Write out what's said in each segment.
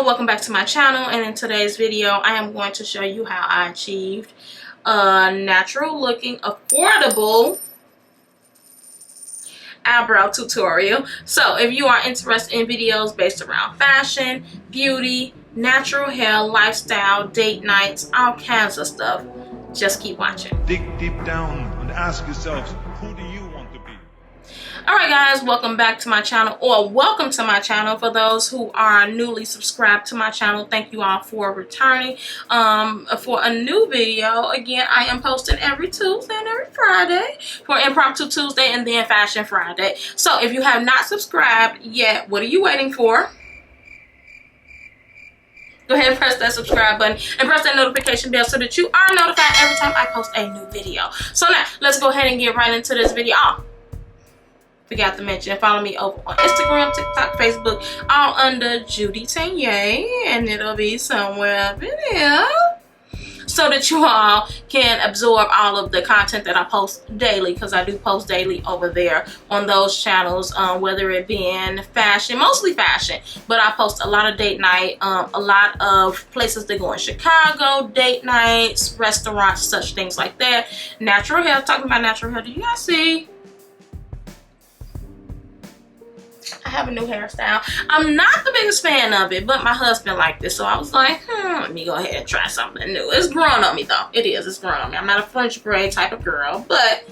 y'all, welcome back to my channel, and in today's video I am going to show you how I achieved a natural looking affordable eyebrow tutorial. So if you are interested in videos based around fashion, beauty, natural hair, lifestyle, date nights, all kinds of stuff, just keep watching. Dig deep down and ask yourselves, who do you want to be? Alright guys, welcome back to my channel, or welcome to my channel. For those who are newly subscribed to my channel, thank you all for returning for a new video. Again, I am posting every Tuesday and every Friday for Impromptu Tuesday and then Fashion Friday. So if you have not subscribed yet, what are you waiting for? Go ahead and press that subscribe button and press that notification bell so that you are notified every time I post a new video. So now, let's go ahead and get right into this video. Forgot to mention, follow me over on Instagram, TikTok, Facebook, all under Judy Tanye, and it'll be somewhere up in here, so that you all can absorb all of the content that I post daily, because I do post daily over there on those channels, whether it be in fashion, mostly fashion, but I post a lot of date night, a lot of places to go in Chicago, date nights, restaurants, such things like that. Natural hair, talking about natural hair, do you guys see? I have a new hairstyle. I'm not the biggest fan of it, but my husband liked it, so I was like, let me go ahead and try something new. It's growing on me though. It is, it's growing on me. I'm not a French braid type of girl, but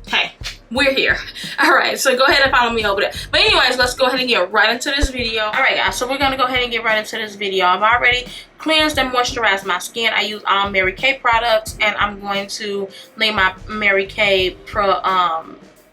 hey, we're here. All right, so go ahead and follow me over there. But anyways, let's go ahead and get right into this video. All right guys, so we're gonna go ahead and get right into this video. I've already cleansed and moisturized my skin. I use all Mary Kay products, and I'm going to link my Mary Kay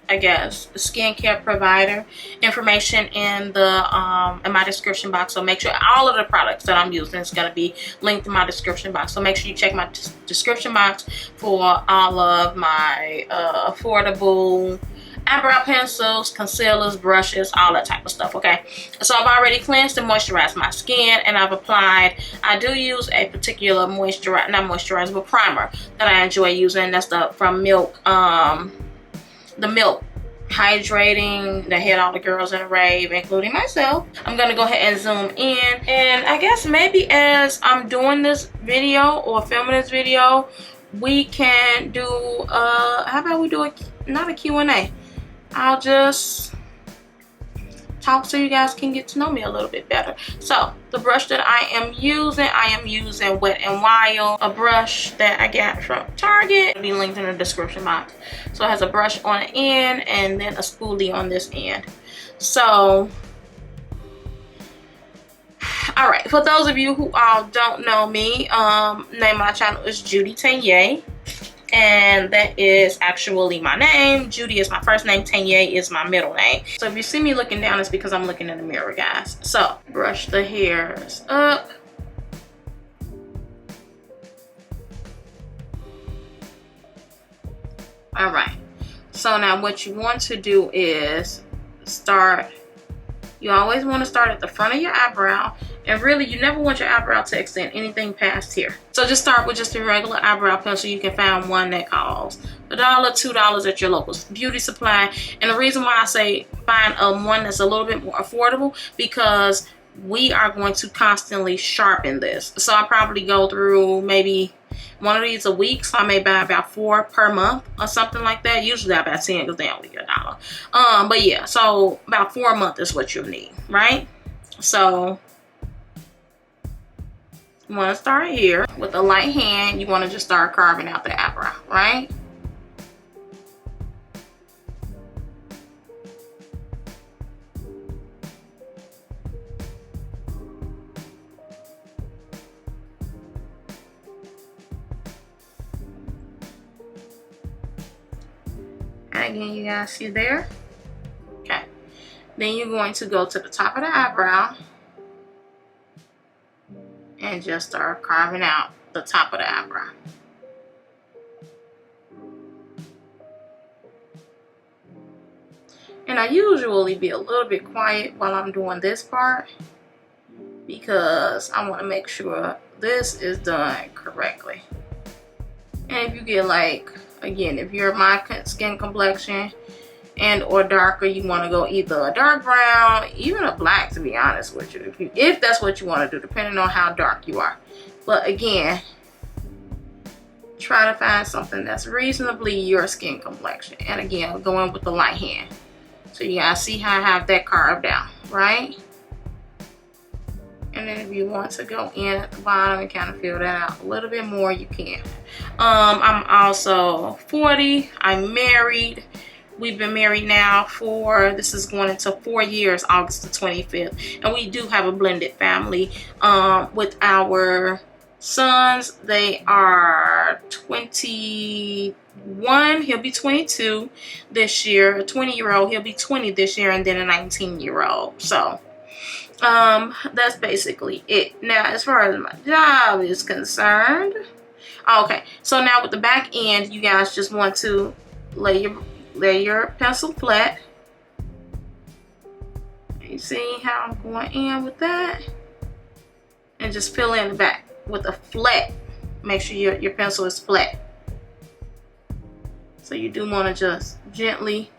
skincare provider information in the in my description box. So make sure all of the products that I'm using is going to be linked in my description box. So make sure you check my description box for all of my affordable eyebrow pencils, concealers, brushes, all that type of stuff. Okay, so I've already cleansed and moisturized my skin, and I've applied, I do use a particular primer that I enjoy using. That's from Milk, the Milk hydrating that had all the girls in a rave, including myself. I'm gonna go ahead and zoom in, and I guess maybe as I'm doing this video or filming this video, we can do how about we do not a Q&A. I'll just talk so you guys can get to know me a little bit better. So the brush that I am using Wet n Wild, a brush that I got from Target. It'll be linked in the description box. So it has a brush on the end and then a spoolie on this end. So all right, for those of you who all don't know me, name of my channel is Judy Tanye, and that is actually my name. Judy is my first name, Tanye is my middle name. So if you see me looking down, it's because I'm looking in the mirror, guys. So brush the hairs up. All right, so now what you want to do is you always want to start at the front of your eyebrow, and really you never want your eyebrow to extend anything past here. So just start with just a regular eyebrow pencil. You can find one that costs $1, $2 at your local beauty supply. And the reason why I say find one that's a little bit more affordable, because we are going to constantly sharpen this. So I probably go through maybe one of these a week, so I may buy about 4 per month or something like that. Usually I buy 10 because they only get $1. But yeah, so about 4 a month is what you'll need, right? So you want to start here with a light hand. You want to just start carving out the eyebrow, right? Again, you guys see there? Okay. Then you're going to go to the top of the eyebrow and just start carving out the top of the eyebrow. And I usually be a little bit quiet while I'm doing this part, because I want to make sure this is done correctly. And if you get, like, again, if you're my skin complexion and or darker. You want to go either a dark brown, even a black, to be honest with you, if that's what you want to do, depending on how dark you are. But again, try to find something that's reasonably your skin complexion. And again, go in with the light hand. So you guys see how I have that carved out, right? And then if you want to go in at the bottom and kind of fill that out a little bit more, you can. I'm also 40. I'm married. We've been married now for, this is going into 4 years, August the 25th. And we do have a blended family with our sons. They are 21. He'll be 22 this year. A 20-year-old, he'll be 20 this year. And then a 19-year-old. So that's basically it. Now, as far as my job is concerned, okay, so now with the back end, you guys just want to lay your pencil flat. You see how I'm going in with that, and just fill in the back with a flat. Make sure your pencil is flat. So you do want to just gently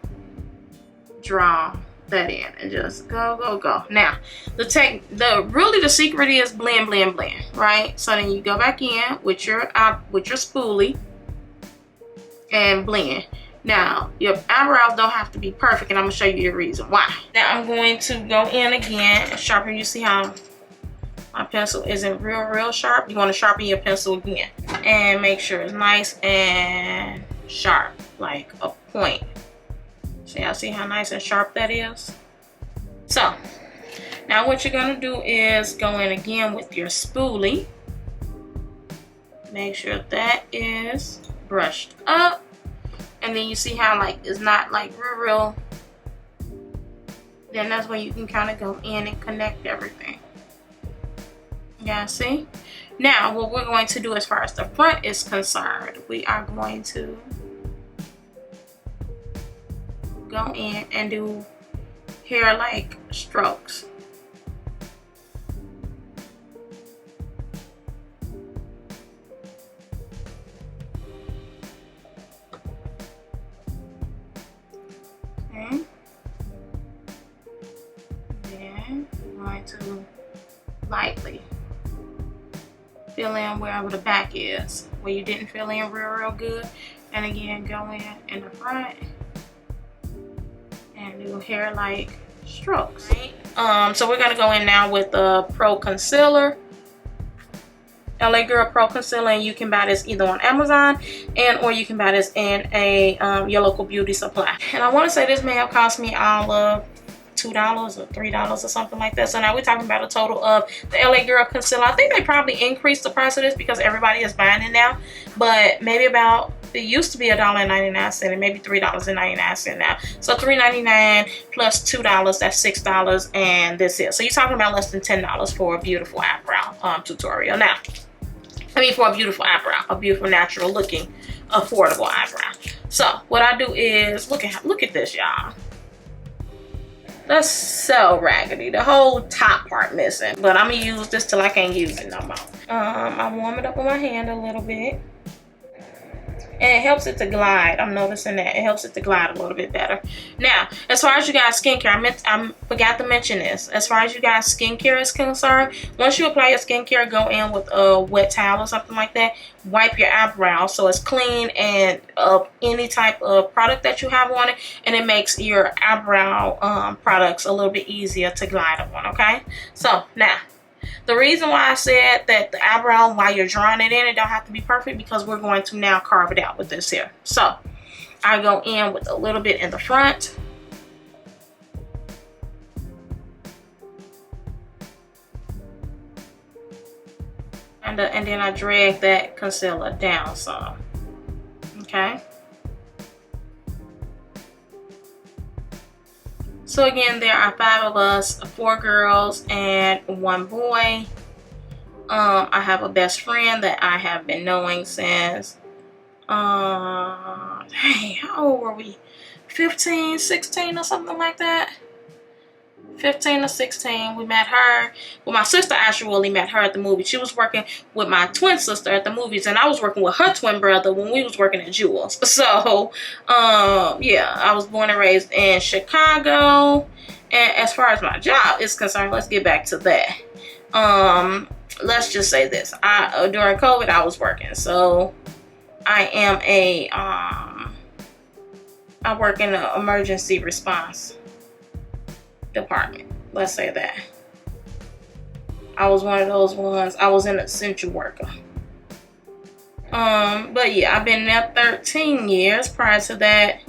draw that in and just go. Now the secret is blend, right? So then you go back in with your spoolie and blend. Now your eyebrows don't have to be perfect, and I'm gonna show you the reason why. Now I'm going to go in again and sharpen. You see how my pencil isn't real sharp? You want to sharpen your pencil again and make sure it's nice and sharp, like a point. So y'all see how nice and sharp that is? So now what you're gonna do is go in again with your spoolie. Make sure that is brushed up. And then you see how like it's not like real. Then that's where you can kind of go in and connect everything. Yeah, see? Now what we're going to do as far as the front is concerned, we are going to go in and do hair like strokes. Okay. Then I'm going to lightly fill in wherever the back is, where you didn't fill in real good. And again, go in the front and do hair like strokes. Right? So we're gonna go in now with the Pro Concealer, LA Girl Pro Concealer, and you can buy this either on Amazon or you can buy this in a your local beauty supply. And I want to say this may have cost me all of $2 or $3 or something like that. So now we're talking about a total of the LA Girl Concealer. I think they probably increased the price of this because everybody is buying it now, but maybe about, it used to be $1.99 and maybe $3.99 now. So $3.99 plus $2, that's $6, and this is. So you're talking about less than $10 for a beautiful eyebrow tutorial. Now, I mean for a beautiful eyebrow, a beautiful natural looking, affordable eyebrow. So what I do is, look at this, y'all. That's so raggedy. The whole top part missing. But I'm gonna use this till I can't use it no more. I warm it up with my hand a little bit. And it helps it to glide. I'm noticing that it helps it to glide a little bit better. Now, as far as you guys skincare, I forgot to mention this. As far as you guys skincare is concerned, once you apply your skincare, go in with a wet towel or something like that. Wipe your eyebrow so it's clean and any type of product that you have on it, and it makes your eyebrow products a little bit easier to glide on. Okay, so now, the reason why I said that the eyebrow, while you're drawing it in, it don't have to be perfect, because we're going to now carve it out with this here. So I go in with a little bit in the front. And then I drag that concealer down some. Okay. So again, there are 5 of us, 4 girls and 1 boy. I have a best friend that I have been knowing since, dang, how old were we? 15, 16 or something like that. 15 or 16. We met her. Well, my sister actually met her at the movie. She was working with my twin sister at the movies, and I was working with her twin brother when we was working at Jewel's. So, yeah, I was born and raised in Chicago. And as far as my job is concerned, let's get back to that. Let's just say this. During COVID, I was working. So, I am I work in the emergency response department. Let's say that. I was one of those ones. I was an essential worker. But yeah, I've been there 13 years. Prior to that,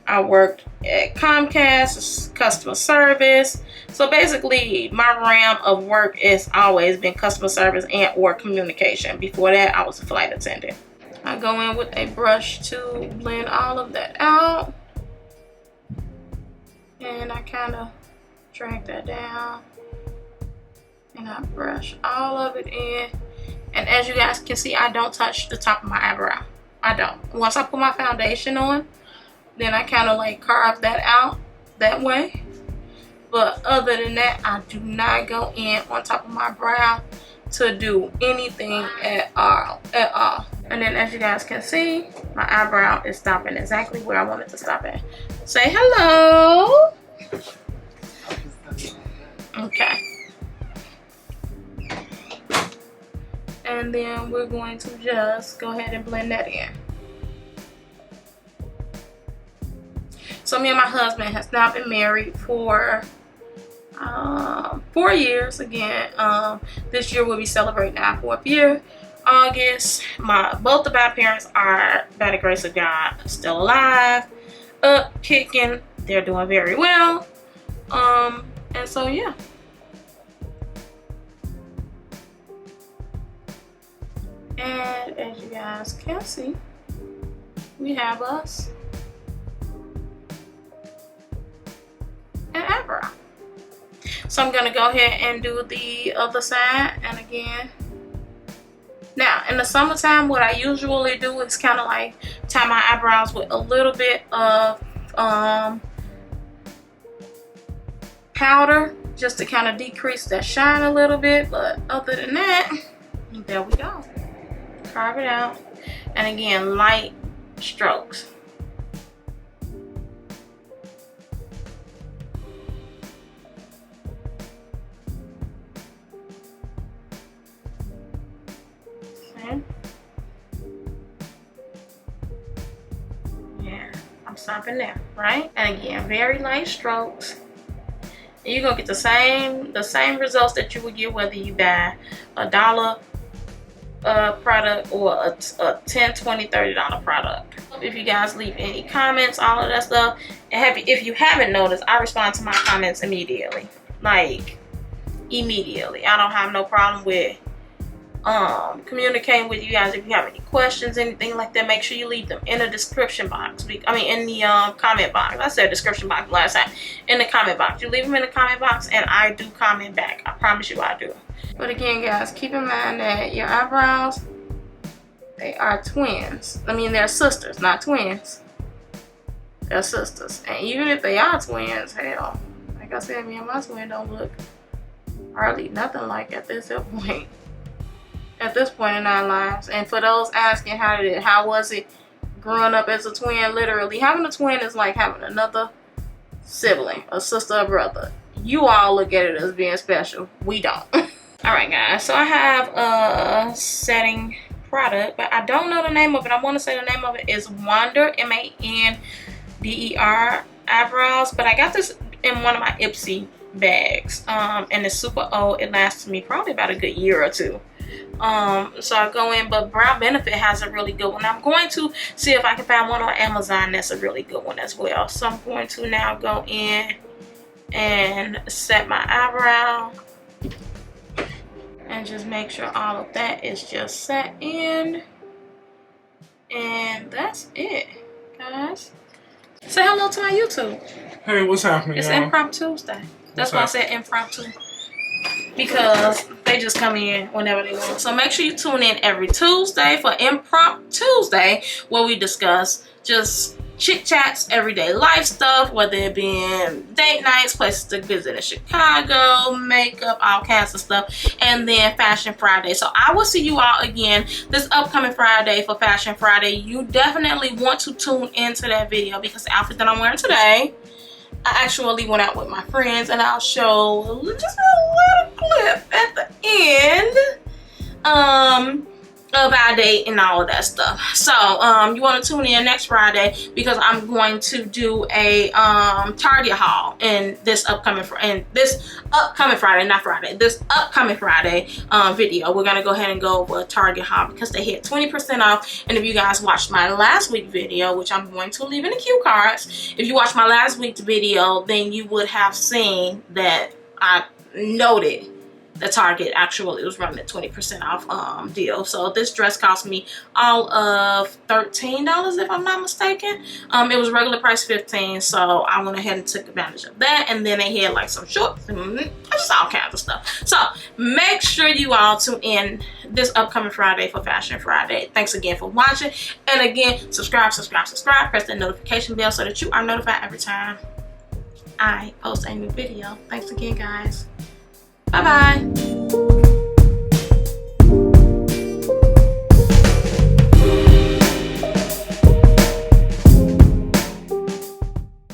I worked at Comcast as customer service. So basically, my realm of work has always been customer service and or communication. Before that, I was a flight attendant. I go in with a brush to blend all of that out. And I kind of drag that down. And I brush all of it in. And as you guys can see, I don't touch the top of my eyebrow. I don't. Once I put my foundation on, then I kind of like carve that out that way. But other than that, I do not go in on top of my brow to do anything at all. And then as you guys can see, my eyebrow is stopping exactly where I want it to stop at. Say hello. Okay. And then we're going to just go ahead and blend that in. So me and my husband has now been married for 4 years. Again, this year we'll be celebrating our 4th year. August. Both of our parents are, by the grace of God, still alive, up, kicking. They're doing very well. And so yeah. And as you guys can see, we have us an eyebrow. So I'm gonna go ahead and do the other side. And again, now in the summertime, what I usually do is kind of like tie my eyebrows with a little bit of powder, just to kind of decrease that shine a little bit. But other than that, there we go. Carve it out. And again, light strokes. Yeah, I'm stopping there, right? And again, very light strokes. And you're gonna get the same results that you would get whether you buy $1 product or a $10, $20, $30 product. If you guys leave any comments, all of that stuff, and if you haven't noticed, I respond to my comments immediately. Like immediately. I don't have no problem with communicating with you guys. If you have any questions, anything like that, make sure you leave them in the description box. I mean in the comment box. I said description box last time. In the comment box. You leave them in the comment box and I do comment back. I promise you I do. But again, guys, keep in mind that your eyebrows, they are twins. I mean, they're sisters, not twins. They're sisters. And even if they are twins, hell, like I said, me and my twin don't look hardly nothing like at this point. At this point in our lives. And for those asking how was it growing up as a twin, literally having a twin is like having another sibling, a sister or brother. You all look at it as being special. We don't. Alright guys, so I have a setting product, but I don't know the name of it. I want to say the name of it is Wander, M-A-N-D-E-R eyebrows, but I got this in one of my Ipsy bags, and it's super old. It lasts me probably about a good year or two. So I go in, but Brow Benefit has a really good one. I'm going to see if I can find one on Amazon that's a really good one as well. So I'm going to now go in and set my eyebrow and just make sure all of that is just set in. And that's it, guys. Say hello to my YouTube. Hey, what's happening, It's y'all? Impromptu Tuesday. That's why I said impromptu. Because they just come in whenever they want. So make sure you tune in every Tuesday for Impromptu Tuesday, where we discuss just chit chats, everyday life stuff, whether it be in date nights, places to visit in Chicago, makeup, all kinds of stuff, and then Fashion Friday. So I will see you all again this upcoming Friday for Fashion Friday. You definitely want to tune into that video because the outfit that I'm wearing today, I actually went out with my friends, and I'll show just a little clip at the end of our date and all of that stuff. So you want to tune in next Friday because I'm going to do a Target haul in this upcoming Friday, not Friday, this upcoming Friday video. We're gonna go ahead and go over a Target haul because they hit 20% off. And if you guys watched my last week video, which I'm going to leave in the cue cards, if you watched my last week's video, then you would have seen that I noted the Target actually was running a 20% off deal. So this dress cost me all of $13 if I'm not mistaken. It was regular price $15, so I went ahead and took advantage of that. And then they had like some shorts and just all kinds of stuff. So make sure you all tune in this upcoming Friday for Fashion Friday. Thanks again for watching, and again, subscribe, press that notification bell so that you are notified every time I post a new video. Thanks again, guys. Bye-bye.